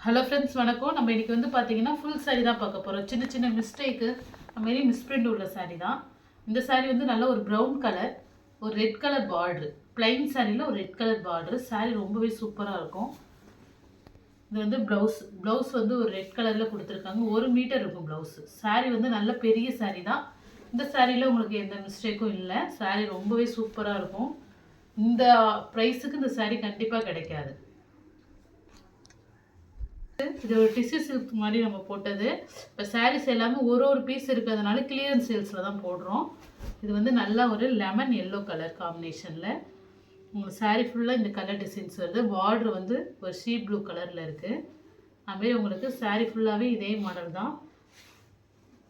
Hello friends, வணக்கம். நம்ம இன்றைக்கி வந்து பார்த்தீங்கன்னா ஃபுல் சாரீ தான் பார்க்க போகிறோம். சின்ன சின்ன மிஸ்டேக்கு அதுமாரி மிஸ்பிரிண்ட் உள்ள சாரீ தான். இந்த சாரீ வந்து நல்ல ஒரு ப்ரௌன் கலர், ஒரு ரெட் கலர் பார்ட்ரு, பிளைன் சாரியில் ஒரு ரெட் கலர் பார்ட்ரு. சாரீ ரொம்பவே சூப்பராக இருக்கும். இது வந்து ப்ளவுஸ் வந்து ஒரு ரெட் கலரில் கொடுத்துருக்காங்க. 1 மீட்டர் இருக்கும் ப்ளவுஸு. சாரீ வந்து நல்ல பெரிய சாரீ தான். இந்த சாரியில் உங்களுக்கு எந்த மிஸ்டேக்கும் இல்லை. சாரீ ரொம்பவே சூப்பராக இருக்கும். இந்த ப்ரைஸுக்கு இந்த சாரீ கண்டிப்பாக கிடைக்காது. இது ஒரு டிஷ்யூ சில்க் மாதிரி நம்ம போட்டது. இப்போ சாரீஸ் எல்லாமே ஒரு பீஸ் இருக்கிறதுனால கிளியரன்ஸ் சேல்ஸில் தான் போடுறோம். இது வந்து நல்லா ஒரு லெமன் எல்லோ கலர் காம்பினேஷனில் உங்களுக்கு சாரீ ஃபுல்லாக இந்த கலர் டிசைன்ஸ் வருது. பார்டர் வந்து ஒரு ஷீ ப்ளூ கலரில் இருக்குது. அதுமாரி உங்களுக்கு சாரீ ஃபுல்லாகவே இதே மாடல் தான்.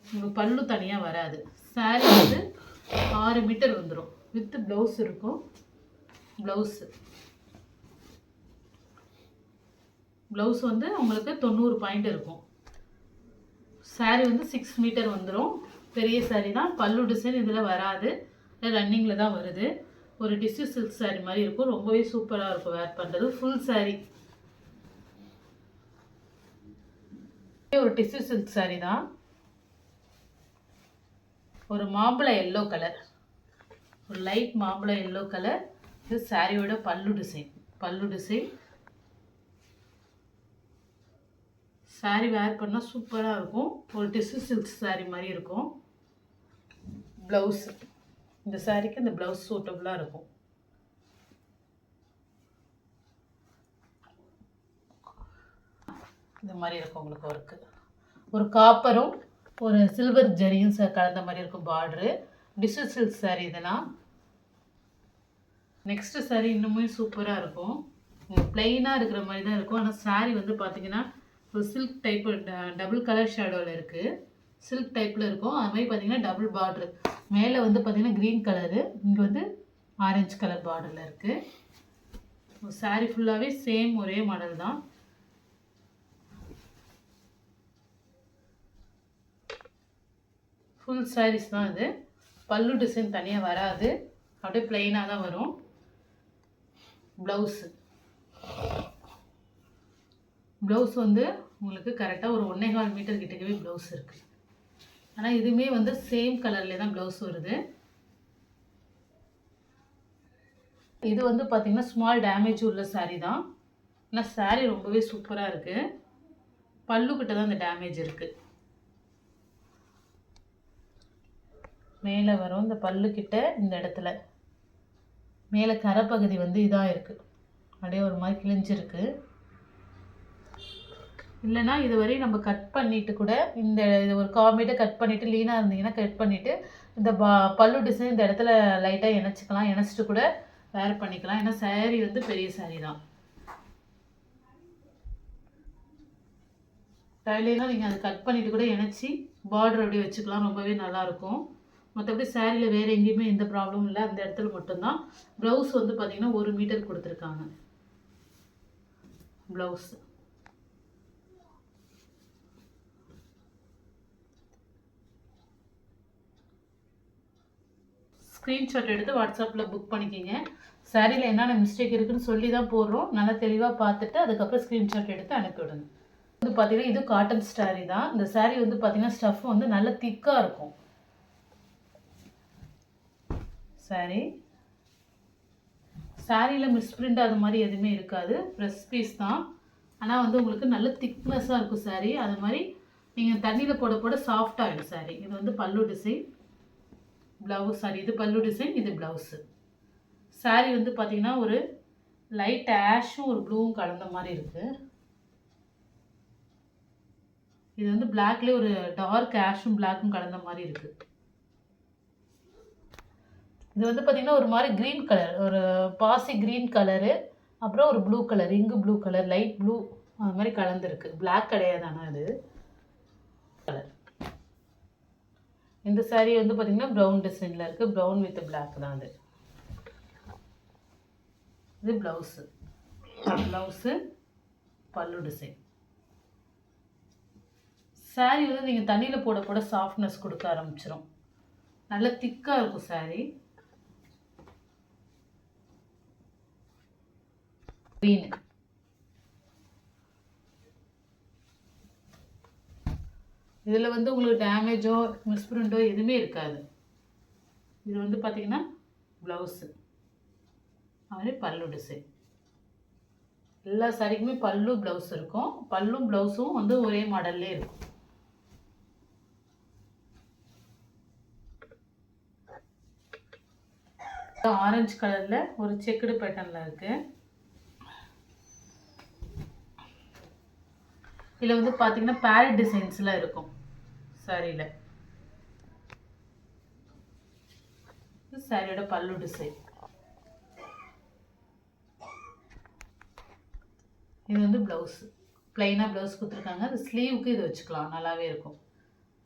உங்களுக்கு பல்லு தனியாக வராது. சாரீ வந்து 6 மீட்டர் வந்துடும். வித் ப்ளவுஸ் இருக்கும். ப்ளவுஸ் வந்து உங்களுக்கு 90 பாயிண்ட் இருக்கும். சாரீ வந்து 6 மீட்டர் வந்துடும். பெரிய சாரீ தான். பல்லு டிசைன் இதில் வராது, ரன்னிங்கில் தான் வருது. ஒரு டிஷ்யூ சில்க் சாரீ மாதிரி இருக்கும். ரொம்பவே சூப்பராக இருக்கும் வேர் பண்ணுறது. ஃபுல் சாரீ ஒரு டிஷ்யூ சில்க் சாரீ தான். ஒரு மாம்பழ எல்லோ கலர், ஒரு லைட் மாம்பழ எல்லோ கலர். இது சாரியோட பல்லு டிசைன். சாரீ வேர் பண்ணால் சூப்பராக இருக்கும். ஒரு டிஷ்யூ சில்க் சாரீ மாதிரி இருக்கும். ப்ளவுஸ், இந்த சாரீக்கு இந்த ப்ளவுஸ் சூட்டபுளாக இருக்கும். இந்த மாதிரி இருக்கும் உங்களுக்கு ஒர்க்கு. ஒரு காப்பரும் ஒரு சில்வர் ஜரியும் கலந்த மாதிரி இருக்கும் பார்டரு. டிஷ்யூ சில்க் சாரீ இதெல்லாம். நெக்ஸ்ட்டு சாரீ இன்னுமே சூப்பராக இருக்கும். பிளெயினாக இருக்கிற மாதிரி தான் இருக்கும். ஆனால் சாரீ வந்து பார்த்திங்கன்னா ஒரு சில்க் டைப்பு டபுள் கலர் ஷேடோவில் இருக்குது. சில்க் டைப்பில் இருக்கும். அது மாதிரி பார்த்திங்கன்னா டபுள் பார்ட்ரு. மேலே வந்து பார்த்திங்கன்னா க்ரீன் கலரு, இங்கே வந்து ஆரஞ்சு கலர் பார்டரில் இருக்குது. சாரீ ஃபுல்லாகவே சேம் ஒரே மாடல் தான். ஃபுல் சாரீஸ் தான் இது. பல்லு டிசைன் தனியாக வராது, அப்படியே பிளெயினாக தான் வரும். ப்ளவுஸ் வந்து உங்களுக்கு கரெக்டாக ஒரு 1.25 மீட்டர் கிட்டக்கவே ப்ளவுஸ் இருக்குது. ஆனால் இதுவுமே வந்து சேம் கலர்லேயே தான் ப்ளவுஸ் வருது. இது வந்து பார்த்திங்கன்னா ஸ்மால் டேமேஜ் உள்ள சாரீ தான். ஆனால் சாரீ ரொம்பவே சூப்பராக இருக்குது. பல்லுக்கிட்ட தான் இந்த டேமேஜ் இருக்குது. மேலே வரும் இந்த பல்லுக்கிட்ட இந்த இடத்துல மேலே கரைப்பகுதி வந்து இதாக இருக்குது, அப்படியே ஒரு மாதிரி கிழிஞ்சிருக்கு. இல்லைனா இதுவரை நம்ம கட் பண்ணிவிட்டு கூட இந்த ஒரு காம்பேட்டை கட் பண்ணிவிட்டு லீனாக இருந்தீங்கன்னா கட் பண்ணிவிட்டு இந்த பல்லு டிசைன் இந்த இடத்துல லைட்டாக இணைச்சிக்கலாம். இணைச்சிட்டு கூட வேர் பண்ணிக்கலாம். ஏன்னா சாரீ வந்து பெரிய சாரீ தான். டைலைனா நீங்கள் அதை கட் பண்ணிவிட்டு கூட இணைச்சி பார்டர் அப்படியே வச்சுக்கலாம். ரொம்பவே நல்லாயிருக்கும். மற்றபடி சாரியில் வேறு எங்கேயுமே எந்த ப்ராப்ளமும் இல்லை. அந்த இடத்துல மட்டும்தான். ப்ளவுஸ் வந்து பார்த்திங்கன்னா 1 மீட்டர் கொடுத்துருக்காங்க. ப்ளவுஸ் ஸ்க்ரீன்ஷாட் எடுத்து வாட்ஸ்அப்பில் புக் பண்ணிக்கிங்க. சாரியில் என்னென்ன மிஸ்டேக் இருக்குதுன்னு சொல்லி தான் போடுறோம். நல்லா தெளிவாக பார்த்துட்டு அதுக்கப்புறம் ஸ்க்ரீன்ஷாட் எடுத்து அனுப்பிவிடுங்க. வந்து பார்த்திங்கன்னா இது காட்டன் சாரீ தான். இந்த சாரீ வந்து பார்த்திங்கன்னா ஸ்டஃப் வந்து நல்லா திக்காக இருக்கும். சாரியில் மிஸ்பிரிண்ட் அது மாதிரி எதுவுமே இருக்காது. ப்ரெஸ் பீஸ் தான். ஆனால் வந்து உங்களுக்கு நல்ல திக்னஸாக இருக்கும் சாரீ. அது மாதிரி நீங்கள் தண்ணியில் போட சாஃப்ட் ஆகிடும் சாரீ. இது வந்து பல்லு டிசைன், இது பல்லு டிசைன், இது ப்ளவுஸு. சாரீ வந்து பார்த்திங்கன்னா ஒரு லைட் ஆஷும் ஒரு ப்ளூவும் கலந்த மாதிரி இருக்குது. இது வந்து பிளாக்லேயே ஒரு டார்க் ஆஷும் பிளாக்கும் கலந்த மாதிரி இருக்குது. இது வந்து பார்த்திங்கன்னா ஒரு மாதிரி க்ரீன் கலர், ஒரு பாசி க்ரீன் கலரு, அப்புறம் ஒரு ப்ளூ கலர், இங்கு ப்ளூ கலர், லைட் ப்ளூ அது மாதிரி கலந்துருக்கு. பிளாக் கிடையாது. ஆனால் அது கலர். இந்த சாரீ வந்து பார்த்திங்கன்னா ப்ரௌன் டிசைனில் இருக்குது. ப்ரௌன் வித் பிளாக் தான் அது. இது ப்ளவுஸு பல்லு டிசைன். சாரீ வந்து நீங்கள் தண்ணியில் போட சாஃப்ட்னஸ் கொடுக்க ஆரம்பிச்சிடும். நல்லா திக்காக இருக்கும் சாரீ. க்ரீன் இதில் வந்து உங்களுக்கு டேமேஜோ மிஸ்பிரிண்டோ எதுவுமே இருக்காது. இது வந்து பார்த்திங்கன்னா ப்ளவுஸு, அதுமாதிரி பல்லு டிசைன். எல்லா சாரிக்குமே பல்லு ப்ளவுஸ் இருக்கும். பல்லும் ப்ளவுஸும் வந்து ஒரே மாடல்லே இருக்கும். ஆரஞ்சு கலரில் ஒரு செக்குடு பேட்டர்னில் இருக்குது. இதில் வந்து பார்த்திங்கன்னா பேரட் டிசைன்ஸ்லாம் இருக்கும் சாரியில். சாரியோட பல்லு டிசைன். இது வந்து ப்ளவுஸு, ப்ளைனாக ப்ளவுஸ் கொடுத்துருக்காங்க. அது ஸ்லீவுக்கு இது வச்சுக்கலாம், நல்லாவே இருக்கும்.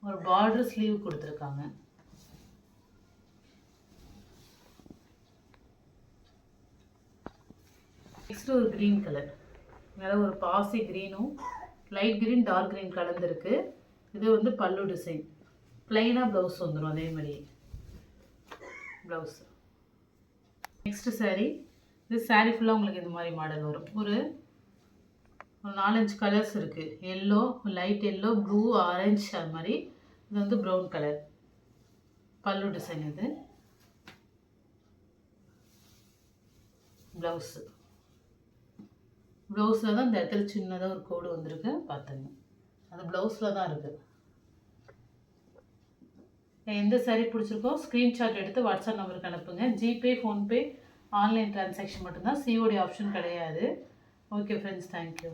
ஒரு பார்டர் ஸ்லீவ் கொடுத்துருக்காங்க. நெக்ஸ்ட் ஒரு க்ரீன் கலர், மேலே ஒரு பாசி க்ரீனும் லைட் க்ரீன் டார்க் க்ரீன் கலந்துருக்கு. இது வந்து பல்லு டிசைன். ப்ளைனாக ப்ளவுஸ் வந்துடும் அதே மாதிரி ப்ளவுஸ். நெக்ஸ்ட் சாரீ, இது சாரீ ஃபுல்லாக உங்களுக்கு இந்த மாதிரி மாடல் வரும். ஒரு 4-5 கலர்ஸ் இருக்குது. Yellow, light yellow, blue, orange, அது மாதிரி. இது வந்து ப்ரௌன் கலர் பல்லு டிசைன். இது ப்ளவுஸு. ப்ளவுஸில் தான் இந்த இடத்துல சின்னதாக ஒரு கோடு வந்திருக்கு, பார்த்துங்க. அது ப்ளவுஸில் தான் இருக்குது. எந்த சாரீ பிடிச்சிருக்கோ ஸ்க்ரீன்ஷாட் எடுத்து வாட்ஸ்அப் நம்பருக்கு அனுப்புங்க. ஜிபே, ஃபோன்பே, ஆன்லைன் ட்ரான்சாக்ஷன் மட்டும்தான், சிஓடி ஆப்ஷன் கிடையாது. Okay friends, thank you.